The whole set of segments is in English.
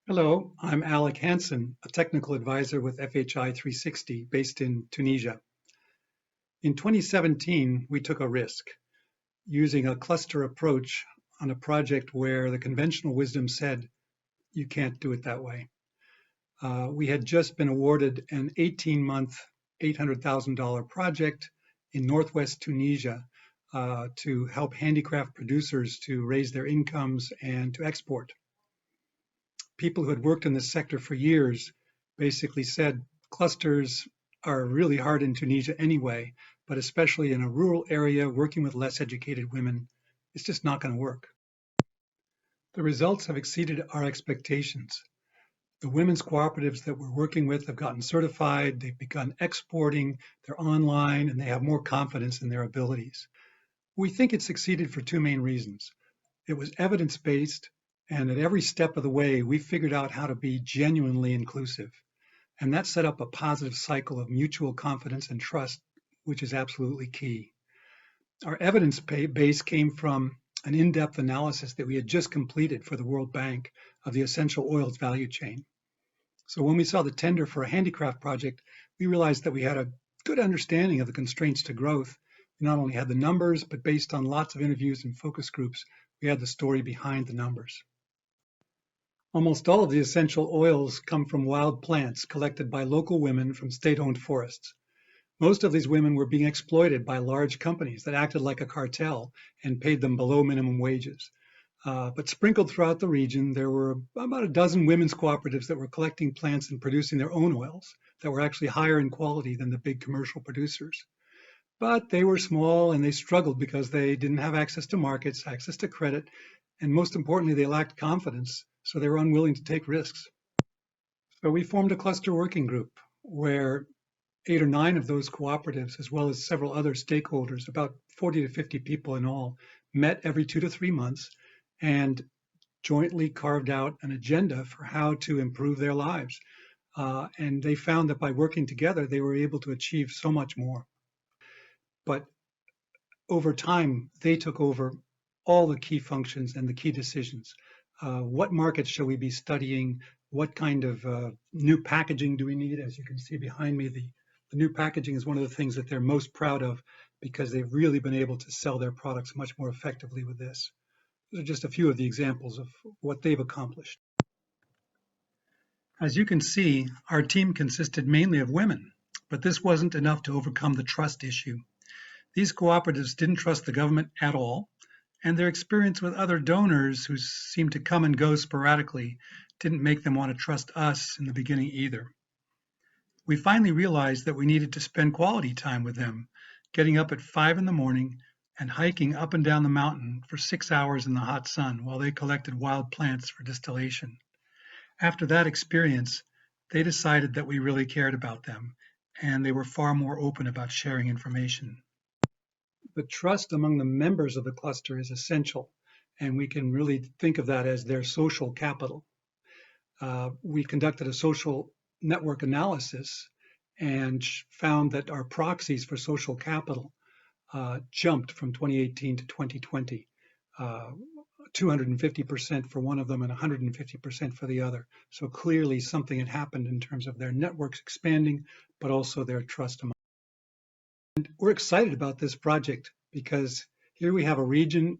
Hello, I'm Alec Hansen, a technical advisor with FHI 360 based in Tunisia. In 2017, we took a risk using a cluster approach on a project where the conventional wisdom said you can't do it that way. We had just been awarded an 18-month, $800,000 project in Northwest Tunisia to help handicraft producers to raise their incomes and to export. People who had worked in this sector for years basically said clusters are really hard in Tunisia anyway, but especially in a rural area working with less educated women, it's just not going to work. The results have exceeded our expectations. The women's cooperatives that we're working with have gotten certified, they've begun exporting, they're online, and they have more confidence in their abilities. We think it succeeded for two main reasons. It was evidence-based, and at every step of the way, we figured out how to be genuinely inclusive. And that set up a positive cycle of mutual confidence and trust, which is absolutely key. Our evidence base came from an in-depth analysis that we had just completed for the World Bank of the essential oils value chain. So when we saw the tender for a handicraft project, we realized that we had a good understanding of the constraints to growth. We not only had the numbers, but based on lots of interviews and focus groups, we had the story behind the numbers. Almost all of the essential oils come from wild plants collected by local women from state-owned forests. Most of these women were being exploited by large companies that acted like a cartel and paid them below minimum wages. But sprinkled throughout the region, there were about a dozen women's cooperatives that were collecting plants and producing their own oils that were actually higher in quality than the big commercial producers. But they were small and they struggled because they didn't have access to markets, access to credit, and most importantly, they lacked confidence, so they were unwilling to take risks. So we formed a cluster working group where 8 or 9 of those cooperatives, as well as several other stakeholders, about 40 to 50 people in all, met every 2 to 3 months and jointly carved out an agenda for how to improve their lives. And they found that by working together, they were able to achieve so much more. But over time, they took over all the key functions and the key decisions. What markets shall we be studying? What kind of new packaging do we need? As you can see behind me, the new packaging is one of the things that they're most proud of because they've really been able to sell their products much more effectively with this. Those are just a few of the examples of what they've accomplished. As you can see, our team consisted mainly of women, but this wasn't enough to overcome the trust issue. These cooperatives didn't trust the government at all, and their experience with other donors who seemed to come and go sporadically didn't make them want to trust us in the beginning either. We finally realized that we needed to spend quality time with them, getting up at 5 in the morning and hiking up and down the mountain for 6 hours in the hot sun while they collected wild plants for distillation. After that experience, they decided that we really cared about them, and they were far more open about sharing information. The trust among the members of the cluster is essential, and we can really think of that as their social capital. We conducted a social network analysis and found that our proxies for social capital jumped from 2018 to 2020, 250% for one of them and 150% for the other. So clearly something had happened in terms of their networks expanding, but also their trust among. And we're excited about this project because here we have a region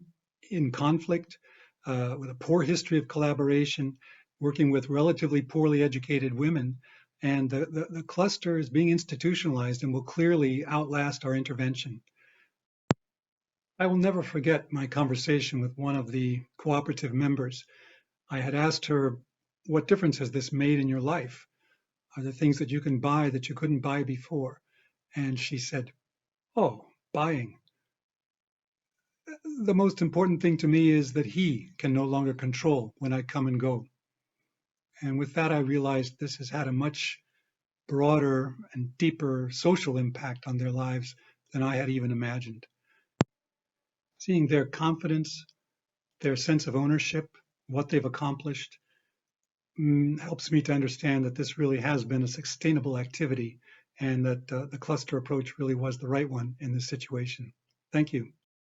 in conflict with a poor history of collaboration, working with relatively poorly educated women, and the cluster is being institutionalized and will clearly outlast our intervention. I will never forget my conversation with one of the cooperative members. I had asked her, what difference has this made in your life? Are there things that you can buy that you couldn't buy before? And she said, oh, buying. The most important thing to me is that he can no longer control when I come and go. And with that, I realized this has had a much broader and deeper social impact on their lives than I had even imagined. Seeing their confidence, their sense of ownership, what they've accomplished, helps me to understand that this really has been a sustainable activity and that the cluster approach really was the right one in this situation. Thank you.